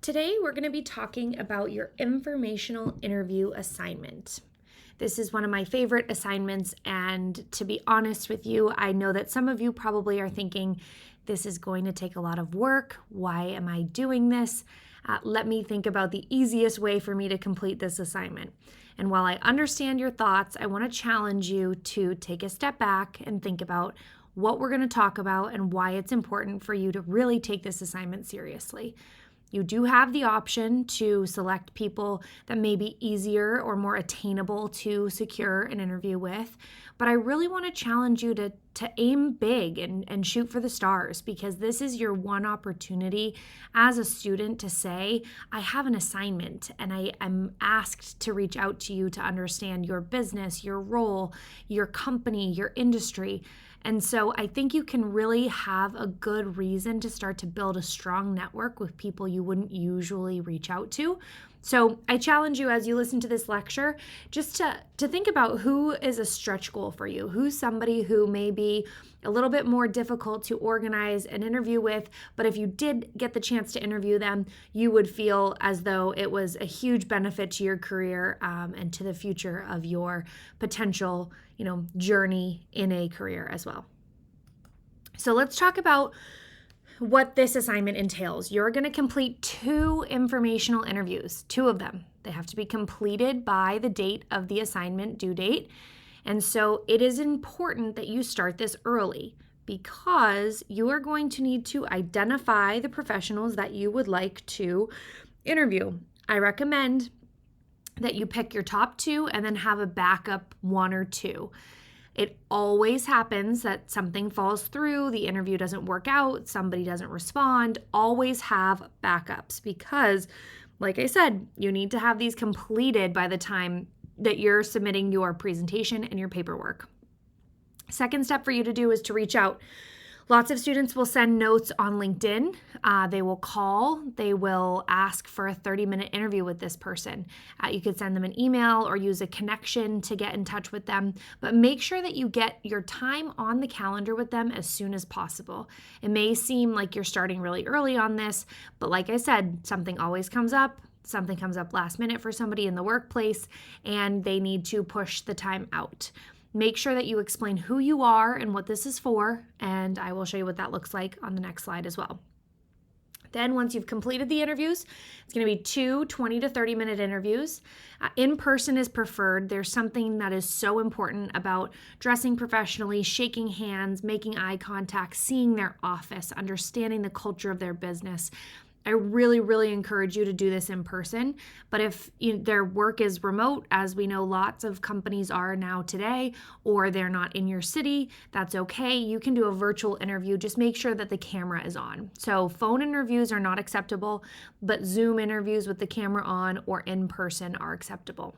Today, we're going to be talking about your informational interview assignment. This is one of my favorite assignments, and to be honest with you, I know that some of you probably are thinking, this is going to take a lot of work. Why am I doing this? Let me think about the easiest way for me to complete this assignment. And while I understand your thoughts, I want to challenge you to take a step back and think about what we're going to talk about and why it's important for you to really take this assignment seriously. You do have the option to select people that may be easier or more attainable to secure an interview with, but I really want to challenge you to aim big and shoot for the stars, because this is your one opportunity as a student to say, I have an assignment and I'm asked to reach out to you to understand your business, your role, your company, your industry. And so I think you can really have a good reason to start to build a strong network with people you wouldn't usually reach out to. So I challenge you as you listen to this lecture just to think about who is a stretch goal for you, who's somebody who may be a little bit more difficult to organize an interview with, but if you did get the chance to interview them, you would feel as though it was a huge benefit to your career and to the future of your potential, journey in a career as well. So let's talk about what this assignment entails. You're going to complete 2 informational interviews, 2 of them. They have to be completed by the date of the assignment due date. And so it is important that you start this early, because you are going to need to identify the professionals that you would like to interview. I recommend that you pick your top 2 and then have a backup 1 or 2. It always happens that something falls through, the interview doesn't work out, somebody doesn't respond. Always have backups, because, like I said, you need to have these completed by the time that you're submitting your presentation and your paperwork. Second step for you to do is to reach out. Lots of students will send notes on LinkedIn. They will call. They will ask for a 30-minute interview with this person. You could send them an email or use a connection to get in touch with them, but make sure that you get your time on the calendar with them as soon as possible. It may seem like you're starting really early on this, but like I said, something always comes up. Something comes up last minute for somebody in the workplace, and they need to push the time out. Make sure that you explain who you are and what this is for, and I will show you what that looks like on the next slide as well. Then once you've completed the interviews, it's going to be 2 20 to 30-minute interviews. In person is preferred. There's something that is so important about dressing professionally, shaking hands, making eye contact, seeing their office, understanding the culture of their business. I really, really encourage you to do this in person. But if their work is remote, as we know lots of companies are now today, or they're not in your city, that's okay. You can do a virtual interview. Just make sure that the camera is on. So phone interviews are not acceptable, but Zoom interviews with the camera on or in person are acceptable.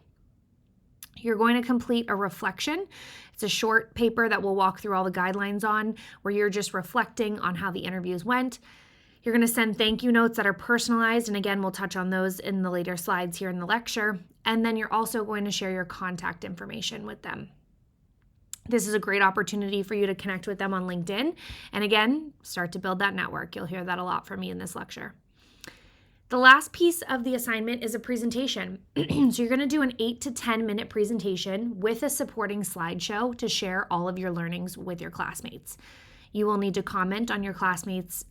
You're going to complete a reflection. It's a short paper that we'll walk through all the guidelines on, where you're just reflecting on how the interviews went. You're going to send thank you notes that are personalized, and again, we'll touch on those in the later slides here in the lecture. And then you're also going to share your contact information with them. This is a great opportunity for you to connect with them on LinkedIn, and again, start to build that network. You'll hear that a lot from me in this lecture. The last piece of the assignment is a presentation. So you're going to do an 8 to 10 minute presentation with a supporting slideshow to share all of your learnings with your classmates. You will need to comment on your classmates'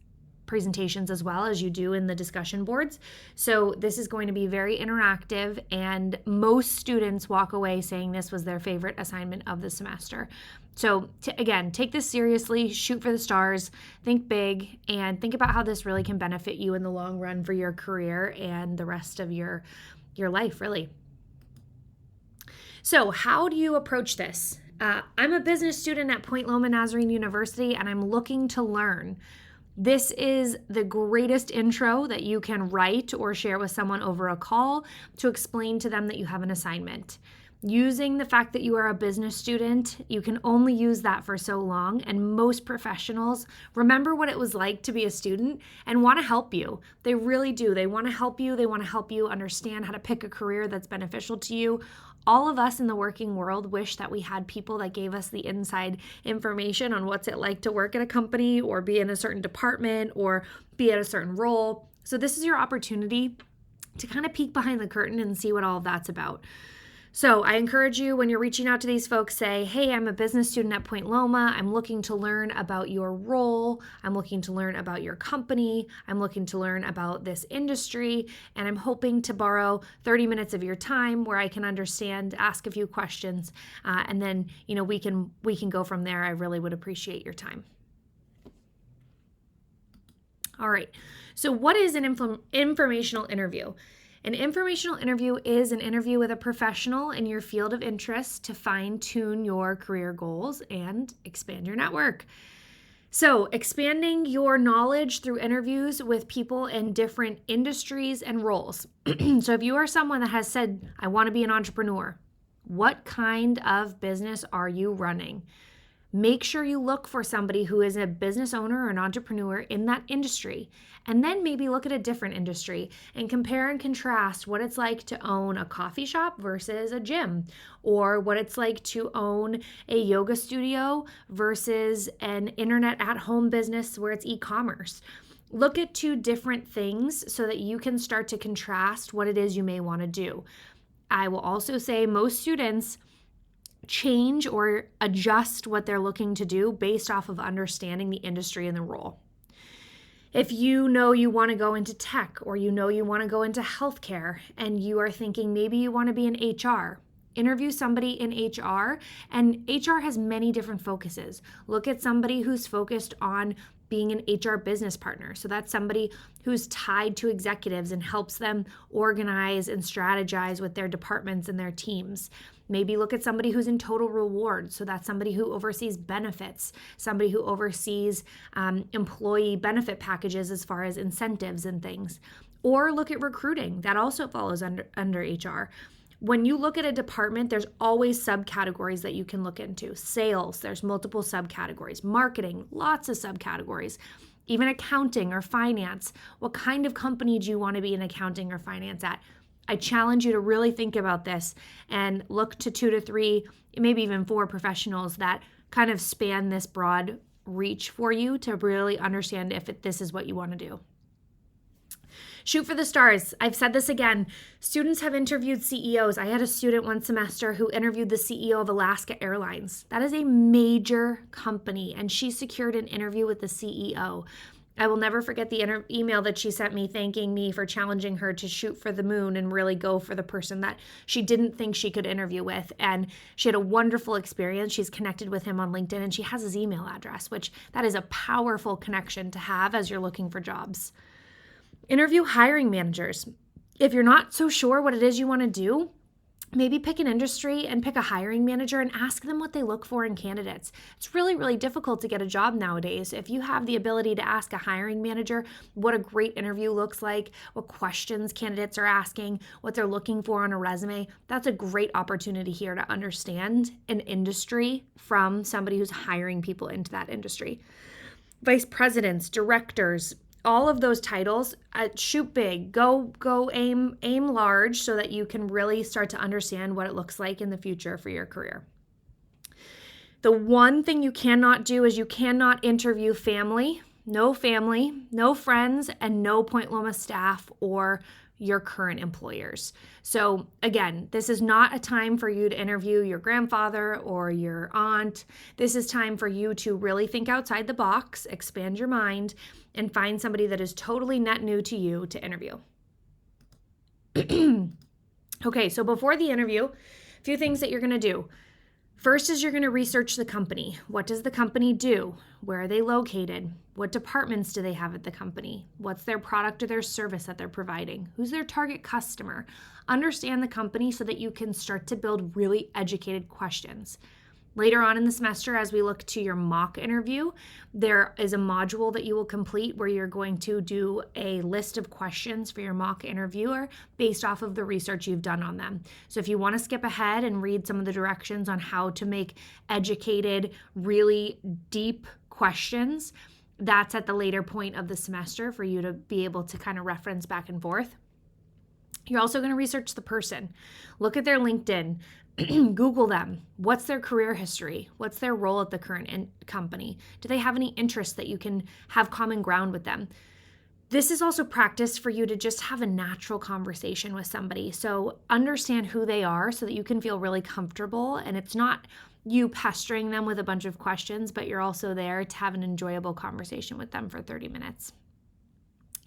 presentations as well as you do in the discussion boards. So this is going to be very interactive, and most students walk away saying this was their favorite assignment of the semester. So again, take this seriously, shoot for the stars, think big, and think about how this really can benefit you in the long run for your career and the rest of your life, really. So how do you approach this? I'm a business student at Point Loma Nazarene University, and I'm looking to learn. This is the greatest intro that you can write or share with someone over a call to explain to them that you have an assignment. Using the fact that you are a business student, you can only use that for so long, and most professionals remember what it was like to be a student and want to help you. They really do. They want to help you. They want to help you understand how to pick a career that's beneficial to you. All of us in the working world wish that we had people that gave us the inside information on what's it like to work at a company or be in a certain department or be at a certain role. So this is your opportunity to kind of peek behind the curtain and see what all of that's about. So I encourage you, when you're reaching out to these folks, say, hey, I'm a business student at Point Loma. I'm looking to learn about your role. I'm looking to learn about your company. I'm looking to learn about this industry. And I'm hoping to borrow 30 minutes of your time where I can understand, ask a few questions, and then, we can go from there. I really would appreciate your time. All right. So what is an informational interview? An informational interview is an interview with a professional in your field of interest to fine-tune your career goals and expand your network. So expanding your knowledge through interviews with people in different industries and roles. So if you are someone that has said, I want to be an entrepreneur, what kind of business are you running? Make sure you look for somebody who is a business owner or an entrepreneur in that industry, and then maybe look at a different industry and compare and contrast what it's like to own a coffee shop versus a gym, or what it's like to own a yoga studio versus an internet at-home business where it's e-commerce. Look at two different things so that you can start to contrast what it is you may want to do. I will also say most students change or adjust what they're looking to do based off of understanding the industry and the role. If you know you want to go into tech, or you know you want to go into healthcare, and you are thinking maybe you want to be in HR, interview somebody in HR, and HR has many different focuses. Look at somebody who's focused on being an HR business partner. So that's somebody who's tied to executives and helps them organize and strategize with their departments and their teams. Maybe look at somebody who's in total reward. So that's somebody who oversees benefits, somebody who oversees employee benefit packages as far as incentives and things. Or look at recruiting. That also falls under HR. When you look at a department, there's always subcategories that you can look into. Sales, there's multiple subcategories. Marketing, lots of subcategories. Even accounting or finance. What kind of company do you want to be in accounting or finance at? I challenge you to really think about this and look to 2 to 3, maybe even 4 professionals that kind of span this broad reach for you to really understand if this is what you want to do. Shoot for the stars. I've said this again. Students have interviewed CEOs. I had a student one semester who interviewed the CEO of Alaska Airlines. That is a major company, and she secured an interview with the CEO. I will never forget the email that she sent me thanking me for challenging her to shoot for the moon and really go for the person that she didn't think she could interview with. And she had a wonderful experience. She's connected with him on LinkedIn, and she has his email address, which that is a powerful connection to have as you're looking for jobs. Interview hiring managers. If you're not so sure what it is you want to do, maybe pick an industry and pick a hiring manager and ask them what they look for in candidates. It's really, really difficult to get a job nowadays. If you have the ability to ask a hiring manager what a great interview looks like, what questions candidates are asking, what they're looking for on a resume, that's a great opportunity here to understand an industry from somebody who's hiring people into that industry. Vice presidents, directors, all of those titles, shoot big, go aim large so that you can really start to understand what it looks like in the future for your career. The one thing you cannot do is you cannot interview family, no friends, and no Point Loma staff or your current employers. So again, this is not a time for you to interview your grandfather or your aunt. This is time for you to really think outside the box, expand your mind, and find somebody that is totally net new to you to interview. Okay, so before the interview, a few things that you're going to do. First is you're going to research the company. What does the company do? Where are they located? What departments do they have at the company? What's their product or their service that they're providing? Who's their target customer? Understand the company so that you can start to build really educated questions. Later on in the semester, as we look to your mock interview, there is a module that you will complete where you're going to do a list of questions for your mock interviewer based off of the research you've done on them. So if you want to skip ahead and read some of the directions on how to make educated, really deep questions, that's at the later point of the semester for you to be able to kind of reference back and forth. You're also going to research the person. Look at their LinkedIn. Google them. What's their career history? What's their role at the current company? Do they have any interests that you can have common ground with them? This is also practice for you to just have a natural conversation with somebody. So understand who they are so that you can feel really comfortable, and it's not you pestering them with a bunch of questions, but you're also there to have an enjoyable conversation with them for 30 minutes.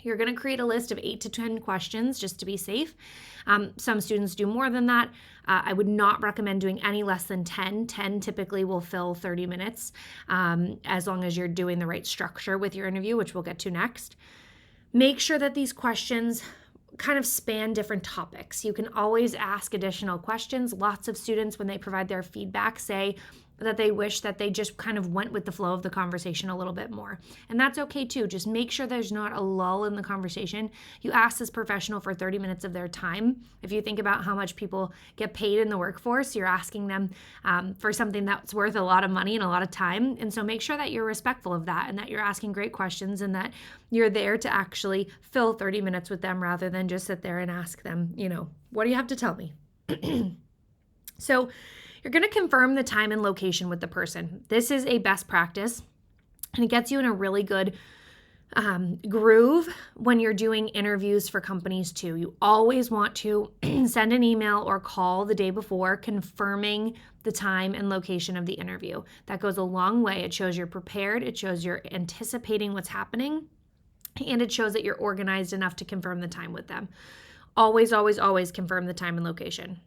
You're going to create a list of 8 to 10 questions just to be safe. Some students do more than that. I would not recommend doing any less than 10. 10 typically will fill 30 minutes as long as you're doing the right structure with your interview, which we'll get to next. Make sure that these questions kind of span different topics. You can always ask additional questions. Lots of students, when they provide their feedback, say that they wish that they just kind of went with the flow of the conversation a little bit more. And that's okay too. Just make sure there's not a lull in the conversation. You ask this professional for 30 minutes of their time. If you think about how much people get paid in the workforce, you're asking them for something that's worth a lot of money and a lot of time. And so make sure that you're respectful of that and that you're asking great questions and that you're there to actually fill 30 minutes with them rather than just sit there and ask them, what do you have to tell me? So you're going to confirm the time and location with the person. This is a best practice, and it gets you in a really good groove when you're doing interviews for companies too. You always want to send an email or call the day before confirming the time and location of the interview. That goes a long way. It shows you're prepared. It shows you're anticipating what's happening, and it shows that you're organized enough to confirm the time with them. Always, always, always confirm the time and location.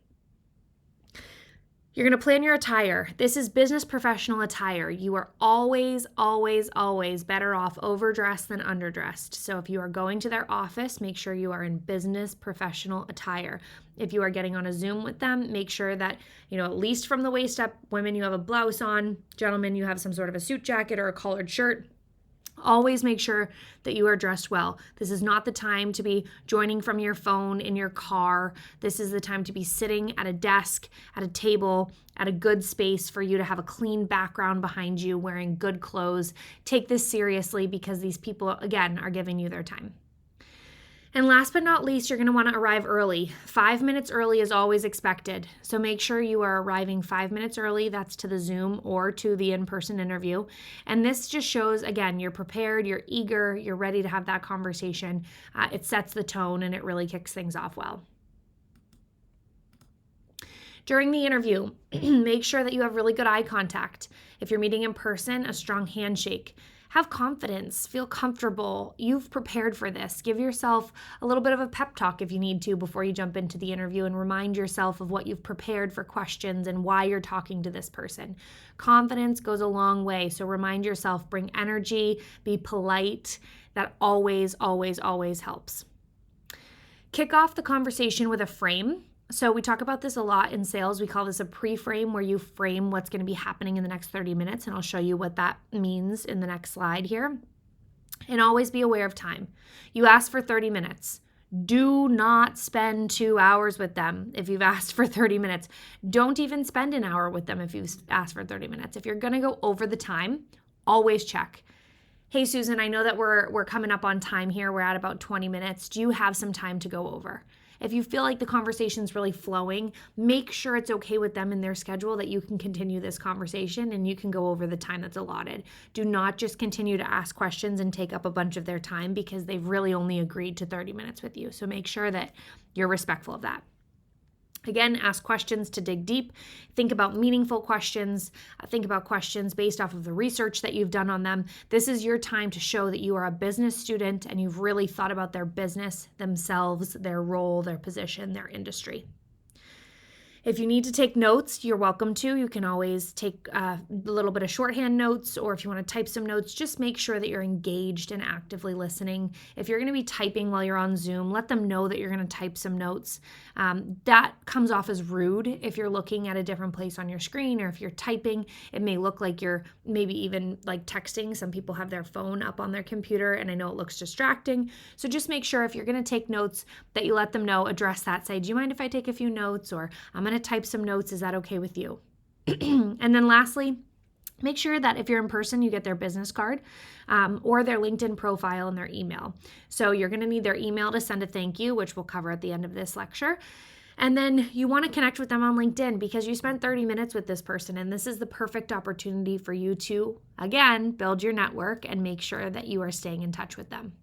You're going to plan your attire. This is business professional attire. You are always, always, always better off overdressed than underdressed. So if you are going to their office, make sure you are in business professional attire. If you are getting on a Zoom with them, make sure that, at least from the waist up, women, you have a blouse on. Gentlemen, you have some sort of a suit jacket or a collared shirt. Always make sure that you are dressed well. This is not the time to be joining from your phone in your car. This is the time to be sitting at a desk, at a table, at a good space for you to have a clean background behind you, wearing good clothes. Take this seriously because these people, again, are giving you their time. And last but not least, you're going to want to arrive early. 5 minutes early is always expected. So make sure you are arriving 5 minutes early. That's to the Zoom or to the in-person interview. And this just shows, again, you're prepared, you're eager, you're ready to have that conversation. It sets the tone and it really kicks things off well. During the interview, make sure that you have really good eye contact. If you're meeting in person, a strong handshake. Have confidence, feel comfortable. You've prepared for this. Give yourself a little bit of a pep talk if you need to before you jump into the interview and remind yourself of what you've prepared for questions and why you're talking to this person. Confidence goes a long way, so remind yourself, bring energy, be polite. That always, always, always helps. Kick off the conversation with a frame. So we talk about this a lot in sales. We call this a pre-frame, where you frame what's going to be happening in the next 30 minutes. And I'll show you what that means in the next slide here. And always be aware of time. You ask for 30 minutes. Do not spend 2 hours with them if you've asked for 30 minutes. Don't even spend an hour with them if you've asked for 30 minutes. If you're going to go over the time, always check. Hey, Susan, I know that we're coming up on time here. We're at about 20 minutes. Do you have some time to go over? If you feel like the conversation's really flowing, make sure it's okay with them in their schedule that you can continue this conversation and you can go over the time that's allotted. Do not just continue to ask questions and take up a bunch of their time because they've really only agreed to 30 minutes with you. So make sure that you're respectful of that. Again, ask questions to dig deep. Think about meaningful questions. Think about questions based off of the research that you've done on them. This is your time to show that you are a business student and you've really thought about their business, themselves, their role, their position, their industry. If you need to take notes, you're welcome to. You can always take a little bit of shorthand notes, or if you want to type some notes, just make sure that you're engaged and actively listening. If you're going to be typing while you're on Zoom, let them know that you're going to type some notes. That comes off as rude if you're looking at a different place on your screen, or if you're typing, it may look like you're maybe even like texting. Some people have their phone up on their computer, and I know it looks distracting. So just make sure if you're going to take notes that you let them know, address that. Say, do you mind if I take a few notes? Or I'm going to type some notes. Is that okay with you? And then lastly, make sure that if you're in person, you get their business card or their LinkedIn profile and their email. So you're going to need their email to send a thank you, which we'll cover at the end of this lecture. And then you want to connect with them on LinkedIn because you spent 30 minutes with this person, and this is the perfect opportunity for you to, again, build your network and make sure that you are staying in touch with them.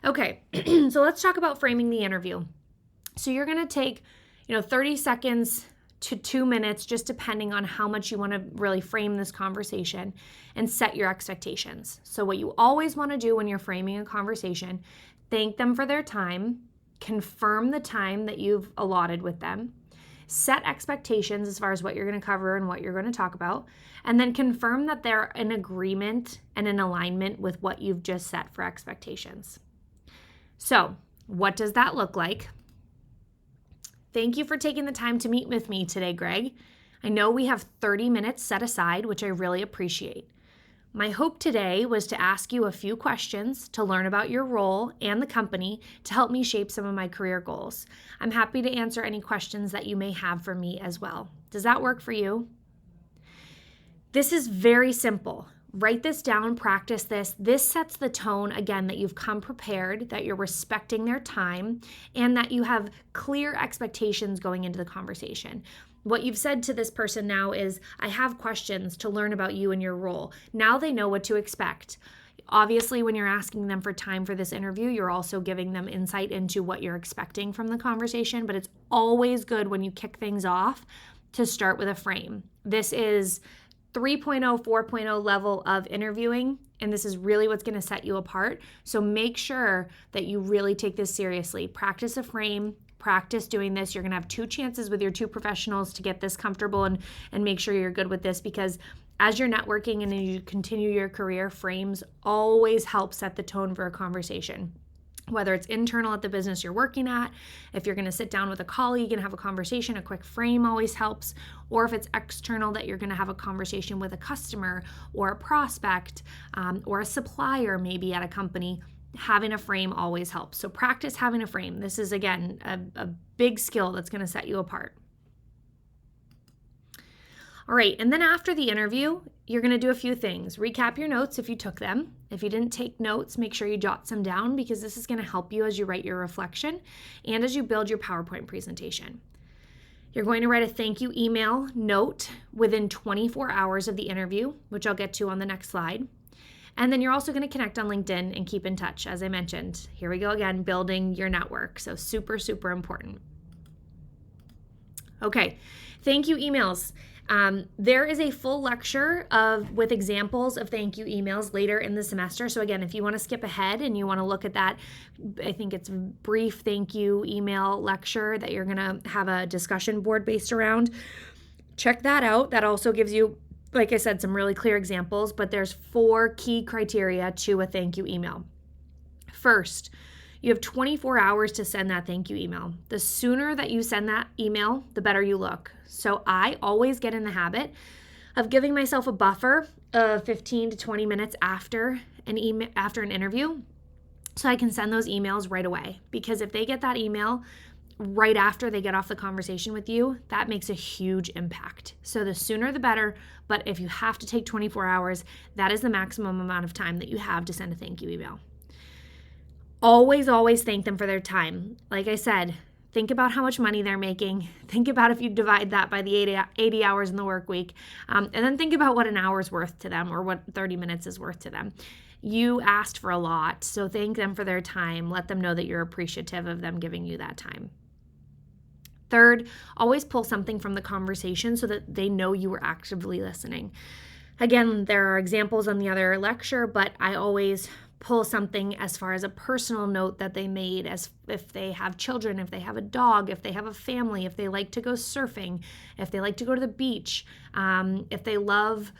Okay, so let's talk about framing the interview. So you're going to take, 30 seconds to 2 minutes, just depending on how much you want to really frame this conversation, and set your expectations. So what you always want to do when you're framing a conversation, thank them for their time, confirm the time that you've allotted with them, set expectations as far as what you're going to cover and what you're going to talk about, and then confirm that they're in agreement and in alignment with what you've just set for expectations. So, what does that look like? Thank you for taking the time to meet with me today, Greg. I know we have 30 minutes set aside, which I really appreciate. My hope today was to ask you a few questions to learn about your role and the company to help me shape some of my career goals. I'm happy to answer any questions that you may have for me as well. Does that work for you? This is very simple. Write this down, practice this. This sets the tone, again, that you've come prepared, that you're respecting their time, and that you have clear expectations going into the conversation. What you've said to this person now is, I have questions to learn about you and your role. Now they know what to expect. Obviously, when you're asking them for time for this interview, you're also giving them insight into what you're expecting from the conversation, but it's always good when you kick things off to start with a frame. This is 3.0, 4.0 level of interviewing, and this is really what's going to set you apart. So make sure that you really take this seriously. Practice a frame, practice doing this. You're going to have 2 chances with your 2 professionals to get this comfortable and make sure you're good with this, because as you're networking and as you continue your career, frames always help set the tone for a conversation. Whether it's internal at the business you're working at, if you're going to sit down with a colleague and have a conversation, a quick frame always helps. Or if it's external, that you're going to have a conversation with a customer or a prospect or a supplier maybe at a company, having a frame always helps. So practice having a frame. This is, again, a big skill that's going to set you apart. All right, and then after the interview, you're going to do a few things. Recap your notes if you took them. If you didn't take notes, make sure you jot some down, because this is going to help you as you write your reflection and as you build your PowerPoint presentation. You're going to write a thank you email note within 24 hours of the interview, which I'll get to on the next slide. And then you're also going to connect on LinkedIn and keep in touch, as I mentioned. Here we go again, building your network. So super, super important. Okay, thank you emails. There is a full lecture with examples of thank you emails later in the semester. So again, if you want to skip ahead and you want to look at that, I think it's a brief thank you email lecture that you're going to have a discussion board based around. Check that out. That also gives you, like I said, some really clear examples, but there's 4 key criteria to a thank you email. First, you have 24 hours to send that thank you email. The sooner that you send that email, the better you look. So I always get in the habit of giving myself a buffer of 15 to 20 minutes after an interview, so I can send those emails right away. Because if they get that email right after they get off the conversation with you, that makes a huge impact. So the sooner the better, but if you have to take 24 hours, that is the maximum amount of time that you have to send a thank you email. Always, always thank them for their time. Like I said, think about how much money they're making. Think about if you divide that by the 80 hours in the work week. And then think about what an hour's worth to them, or what 30 minutes is worth to them. You asked for a lot, so thank them for their time. Let them know that you're appreciative of them giving you that time. Third, always pull something from the conversation so that they know you were actively listening. Again, there are examples on the other lecture, but I always pull something as far as a personal note that they made, as if they have children, if they have a dog, if they have a family, if they like to go surfing, if they like to go to the beach, if they love,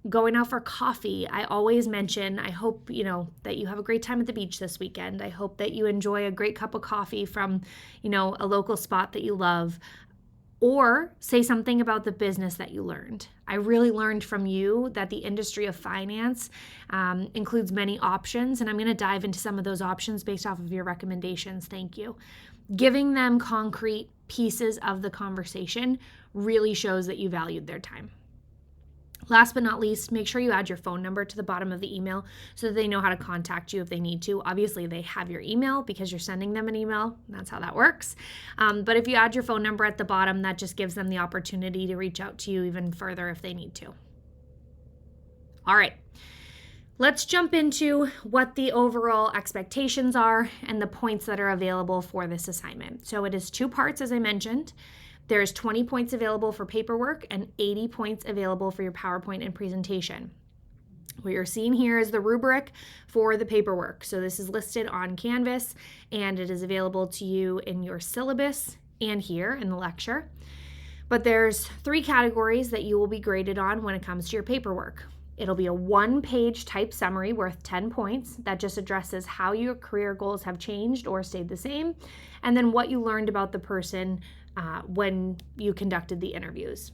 going out for coffee. I always mention, I hope, that you have a great time at the beach this weekend. I hope that you enjoy a great cup of coffee from, a local spot that you love. Or say something about the business that you learned. I really learned from you that the industry of finance includes many options, and I'm going to dive into some of those options based off of your recommendations. Thank you. Giving them concrete pieces of the conversation really shows that you valued their time. Last but not least, make sure you add your phone number to the bottom of the email so that they know how to contact you if they need to. Obviously, they have your email because you're sending them an email. That's how that works. But if you add your phone number at the bottom, that just gives them the opportunity to reach out to you even further if they need to. All right. Let's jump into what the overall expectations are and the points that are available for this assignment. So it is 2 parts, as I mentioned. There's 20 points available for paperwork and 80 points available for your PowerPoint and presentation. What you're seeing here is the rubric for the paperwork. So this is listed on Canvas, and it is available to you in your syllabus and here in the lecture. But there's 3 categories that you will be graded on when it comes to your paperwork. It'll be a 1-page type summary worth 10 points that just addresses how your career goals have changed or stayed the same, and then what you learned about the person when you conducted the interviews.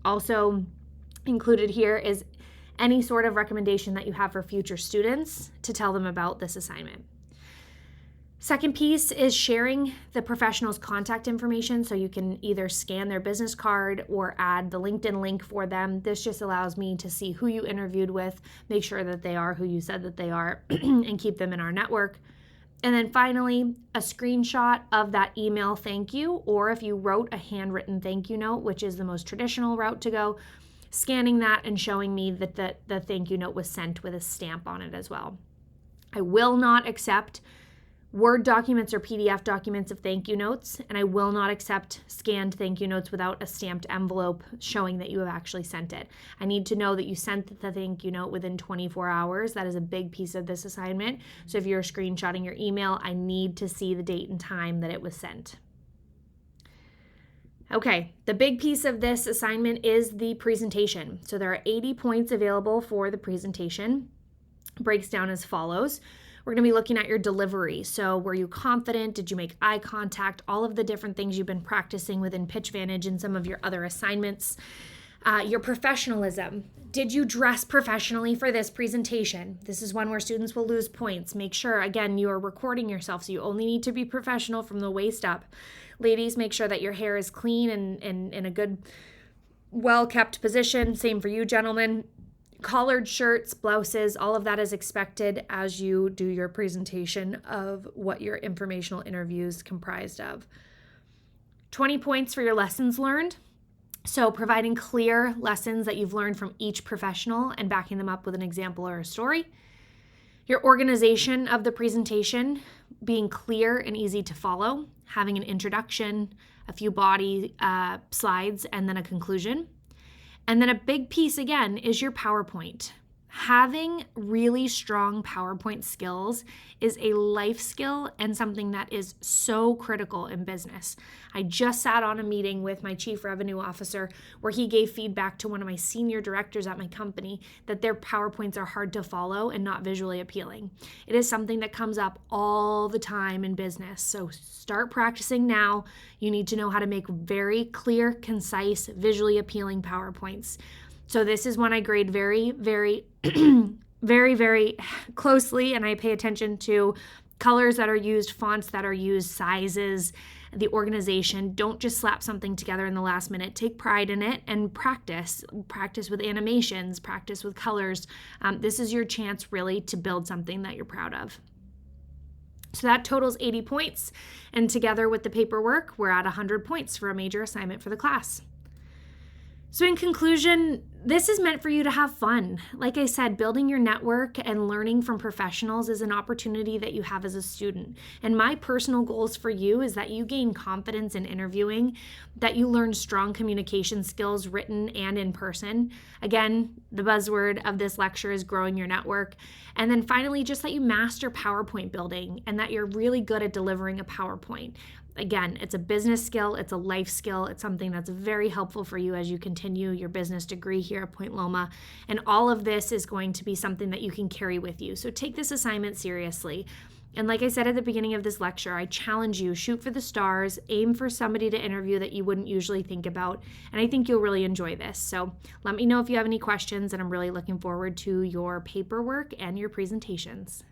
Also included here is any sort of recommendation that you have for future students to tell them about this assignment. Second piece is sharing the professional's contact information, so you can either scan their business card or add the LinkedIn link for them. This just allows me to see who you interviewed with, make sure that they are who you said that they are, and keep them in our network. And then finally, a screenshot of that email thank you, or if you wrote a handwritten thank you note, which is the most traditional route to go, scanning that and showing me that the thank you note was sent with a stamp on it as well. I will not accept Word documents or PDF documents of thank you notes, and I will not accept scanned thank you notes without a stamped envelope showing that you have actually sent it. I need to know that you sent the thank you note within 24 hours. That is a big piece of this assignment. So if you're screenshotting your email, I need to see the date and time that it was sent. Okay, the big piece of this assignment is the presentation. So there are 80 points available for the presentation. It breaks down as follows. We're going to be looking at your delivery. So were you confident? Did you make eye contact? All of the different things you've been practicing within PitchVantage and some of your other assignments. Your professionalism. Did you dress professionally for this presentation? This is one where students will lose points. Make sure, again, you are recording yourself, so you only need to be professional from the waist up. Ladies, make sure that your hair is clean and in a good, well-kept position. Same for you, gentlemen. Collared shirts, blouses, all of that is expected as you do your presentation of what your informational interview is comprised of. 20 points for your lessons learned. So providing clear lessons that you've learned from each professional and backing them up with an example or a story. Your organization of the presentation, being clear and easy to follow, having an introduction, a few body slides, and then a conclusion. And then a big piece, again, is your PowerPoint. Having really strong PowerPoint skills is a life skill and something that is so critical in business. I just sat on a meeting with my chief revenue officer where he gave feedback to one of my senior directors at my company that their PowerPoints are hard to follow and not visually appealing. It is something that comes up all the time in business. So start practicing now. You need to know how to make very clear, concise, visually appealing PowerPoints. So this is one I grade very, very, very closely, and I pay attention to colors that are used, fonts that are used, sizes, the organization. Don't just slap something together in the last minute. Take pride in it and practice. Practice with animations, practice with colors. This is your chance really to build something that you're proud of. So that totals 80 points, and together with the paperwork, we're at 100 points for a major assignment for the class. So in conclusion, this is meant for you to have fun. Like I said, building your network and learning from professionals is an opportunity that you have as a student. And my personal goals for you is that you gain confidence in interviewing, that you learn strong communication skills written and in person. Again, the buzzword of this lecture is growing your network. And then finally, just that you master PowerPoint building and that you're really good at delivering a PowerPoint. Again, it's a business skill, it's a life skill, it's something that's very helpful for you as you continue your business degree here at Point Loma. And all of this is going to be something that you can carry with you. So take this assignment seriously. And like I said at the beginning of this lecture, I challenge you, shoot for the stars, aim for somebody to interview that you wouldn't usually think about. And I think you'll really enjoy this. So let me know if you have any questions, and I'm really looking forward to your paperwork and your presentations.